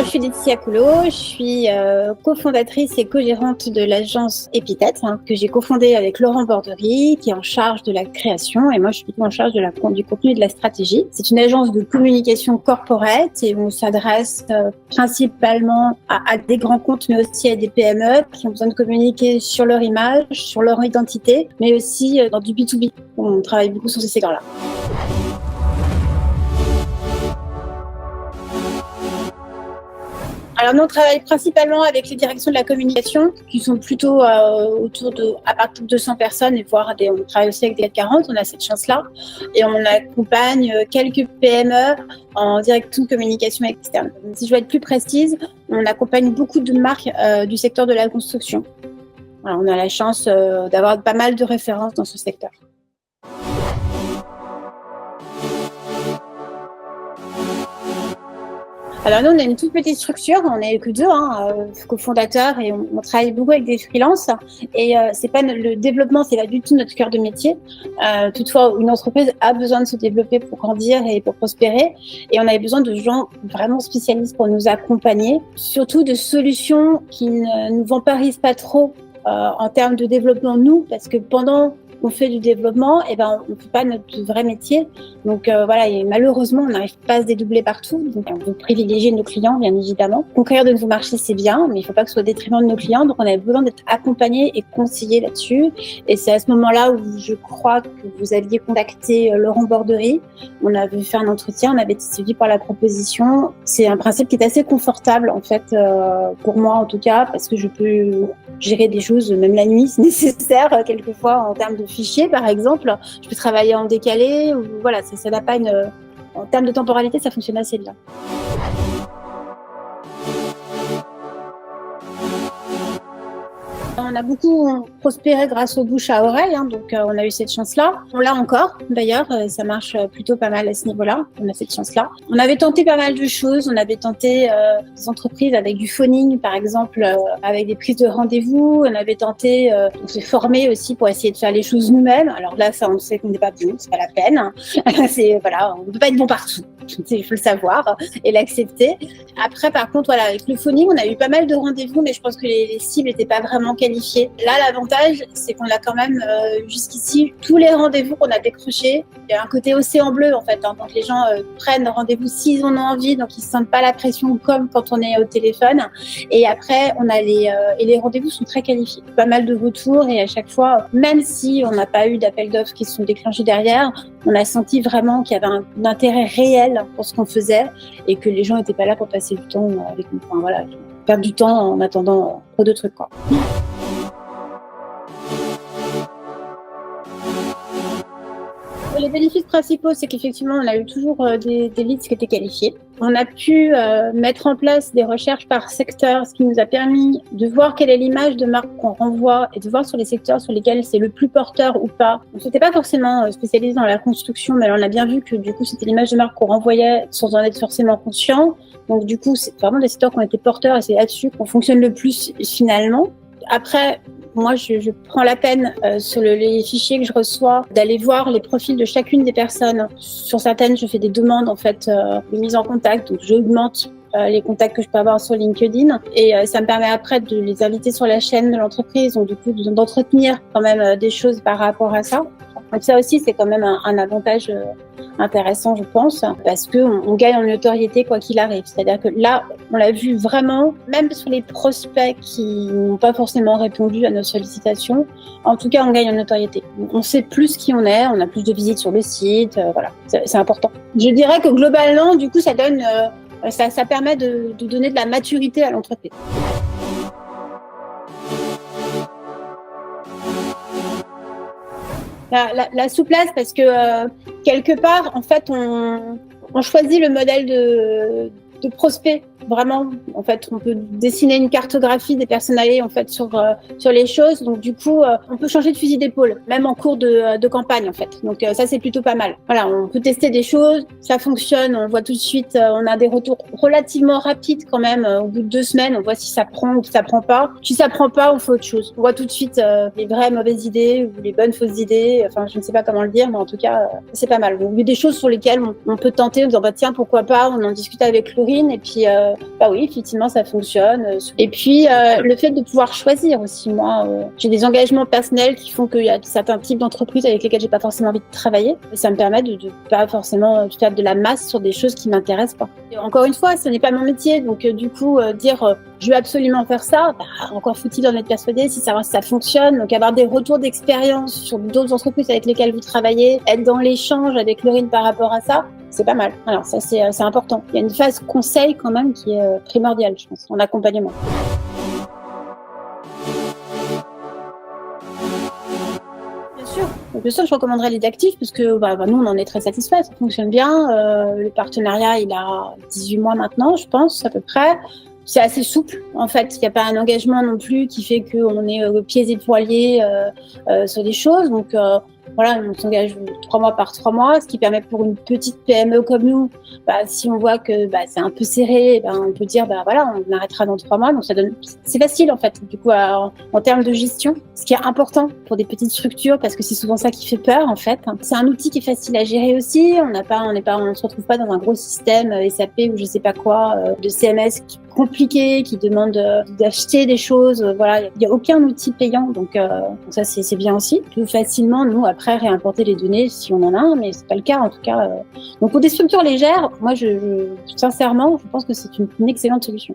je suis Laetitia Coulot, je suis cofondatrice et co-gérante de l'agence Epithète, que j'ai cofondée avec Laurent Borderie, qui est en charge de la création, et moi je suis en charge du contenu et de la stratégie. C'est une agence de communication corporate et on s'adresse principalement à des grands comptes, mais aussi à des PME qui ont besoin de communiquer sur leur image, sur leur identité, mais aussi dans du B2B. On travaille beaucoup sur ces secteurs-là. Alors nous, on travaille principalement avec les directions de la communication qui sont plutôt à partir de 200 personnes, et voire on travaille aussi avec des 40, on a cette chance-là. Et on accompagne quelques PME en direction de communication externe. Si je veux être plus précise, on accompagne beaucoup de marques du secteur de la construction. Alors, on a la chance d'avoir pas mal de références dans ce secteur. Alors nous, on a une toute petite structure, on n'est que deux cofondateurs, et on travaille beaucoup avec des freelances. Et c'est pas le développement, c'est pas du tout notre cœur de métier. Toutefois, une entreprise a besoin de se développer pour grandir et pour prospérer. Et on avait besoin de gens vraiment spécialistes pour nous accompagner, surtout de solutions qui ne nous vampirisent pas trop en termes de développement nous, parce que pendant qu'on fait du développement, on ne fait pas notre vrai métier. Donc voilà, et malheureusement, on n'arrive pas à se dédoubler partout. Donc on veut privilégier nos clients, bien évidemment. Conquérir de nouveaux marchés, c'est bien, mais il ne faut pas que ce soit au détriment de nos clients. Donc on a besoin d'être accompagnés et conseillés là-dessus. Et c'est à ce moment-là où je crois que vous aviez contacté Laurent Borderie. On avait fait un entretien, on avait été suivi par la proposition. C'est un principe qui est assez confortable, en fait, pour moi en tout cas, parce que je peux gérer des choses, même la nuit, si nécessaire, quelquefois, en termes de fichiers, par exemple. Je peux travailler en décalé. Voilà, ça n'a pas en termes de temporalité, ça fonctionne assez bien. On a beaucoup prospéré grâce aux bouche à oreille, donc on a eu cette chance-là. On l'a encore, d'ailleurs, ça marche plutôt pas mal à ce niveau-là. On a cette chance-là. On avait tenté pas mal de choses. On avait tenté des entreprises avec du phoning, par exemple, avec des prises de rendez-vous. On avait tenté de se former aussi pour essayer de faire les choses nous-mêmes. Alors là, ça, on sait qu'on n'est pas bon, c'est pas la peine. On ne peut pas être bon partout. Il faut le savoir et l'accepter. Après, par contre, voilà, avec le phoning, on a eu pas mal de rendez-vous, mais je pense que les cibles n'étaient pas vraiment qualifiées. Là, l'avantage, c'est qu'on a quand même jusqu'ici tous les rendez-vous qu'on a décrochés. Il y a un côté océan bleu, en fait. Donc les gens prennent rendez-vous s'ils en ont envie, donc ils se sentent pas la pression comme quand on est au téléphone. Et après, on a les rendez-vous sont très qualifiés. Pas mal de retours, et à chaque fois, même si on n'a pas eu d'appels d'offres qui se sont déclenchés derrière, on a senti vraiment qu'il y avait un intérêt réel pour ce qu'on faisait, et que les gens n'étaient pas là pour passer du temps avec nous. Enfin, voilà, perdre du temps en attendant trop de trucs, quoi. Les bénéfices principaux, c'est qu'effectivement, on a eu toujours des leads qui étaient qualifiés. On a pu mettre en place des recherches par secteur, ce qui nous a permis de voir quelle est l'image de marque qu'on renvoie et de voir sur les secteurs sur lesquels c'est le plus porteur ou pas. On n'était pas forcément spécialisé dans la construction, mais on a bien vu que du coup, c'était l'image de marque qu'on renvoyait sans en être forcément conscient. Donc du coup, c'est vraiment des secteurs qui ont été porteurs, et c'est là-dessus qu'on fonctionne le plus finalement. Après, moi, je prends la peine sur les fichiers que je reçois d'aller voir les profils de chacune des personnes. Sur certaines, je fais des demandes en fait de mise en contact, donc j'augmente les contacts que je peux avoir sur LinkedIn, et ça me permet après de les inviter sur la chaîne de l'entreprise, donc du coup d'entretenir quand même des choses par rapport à ça. Donc ça aussi, c'est quand même un avantage intéressant, je pense, parce que on gagne en notoriété quoi qu'il arrive. C'est-à-dire que là, on l'a vu vraiment, même sur les prospects qui n'ont pas forcément répondu à nos sollicitations, en tout cas, on gagne en notoriété. On sait plus qui on est, on a plus de visites sur le site, voilà, c'est important. Je dirais que globalement, du coup, ça donne, ça permet de donner de la maturité à l'entreprise. La souplesse, parce que quelque part, en fait, on choisit le modèle de prospect. Vraiment, en fait, on peut dessiner une cartographie des personnalités en fait sur les choses. Donc du coup, on peut changer de fusil d'épaule, même en cours de campagne en fait. Donc ça, c'est plutôt pas mal. Voilà, on peut tester des choses, ça fonctionne, on voit tout de suite, on a des retours relativement rapides quand même. Au bout de 2 semaines, on voit si ça prend ou si ça prend pas. Si ça prend pas, on fait autre chose. On voit tout de suite les vraies mauvaises idées ou les bonnes fausses idées. Enfin, je ne sais pas comment le dire, mais en tout cas, c'est pas mal. Donc il y a des choses sur lesquelles on peut tenter en disant bah tiens, pourquoi pas. On en discute avec Laurie. machine et puis bah oui, effectivement, ça fonctionne. Et puis le fait de pouvoir choisir aussi. Moi, j'ai des engagements personnels qui font qu'il y a certains types d'entreprises avec lesquelles j'ai pas forcément envie de travailler. Et ça me permet de pas forcément faire de la masse sur des choses qui m'intéressent pas. Et encore une fois, ce n'est pas mon métier, donc du coup dire je veux absolument faire ça, bah, encore faut-il en être persuadé si ça fonctionne. Donc avoir des retours d'expérience sur d'autres entreprises avec lesquelles vous travaillez, être dans l'échange avec Laurine par rapport à ça, c'est pas mal. Alors ça c'est important. Il y a une phase conseil quand même qui est primordiale, je pense, en accompagnement. Bien sûr, je recommanderais Lead Active parce que nous, on en est très satisfaits. Ça fonctionne bien. Le partenariat, il a 18 mois maintenant, je pense, à peu près. C'est assez souple, en fait. Il n'y a pas un engagement non plus qui fait qu'on est pieds et poings sur des choses. Donc, voilà, on s'engage 3 mois par 3 mois, ce qui permet pour une petite PME comme nous, si on voit que c'est un peu serré, on peut dire voilà, on arrêtera dans 3 mois. Donc c'est facile en fait. Du coup, en termes de gestion, ce qui est important pour des petites structures, parce que c'est souvent ça qui fait peur en fait. C'est un outil qui est facile à gérer aussi. On se retrouve pas dans un gros système SAP ou je sais pas quoi de CMS qui est compliqué, qui demande d'acheter des choses. Voilà, il y a aucun outil payant, donc ça c'est bien aussi. Plus facilement, nous après réimporter les données si on en a un, mais c'est pas le cas en tout cas. Donc pour des structures légères, moi sincèrement, je pense que c'est une excellente solution.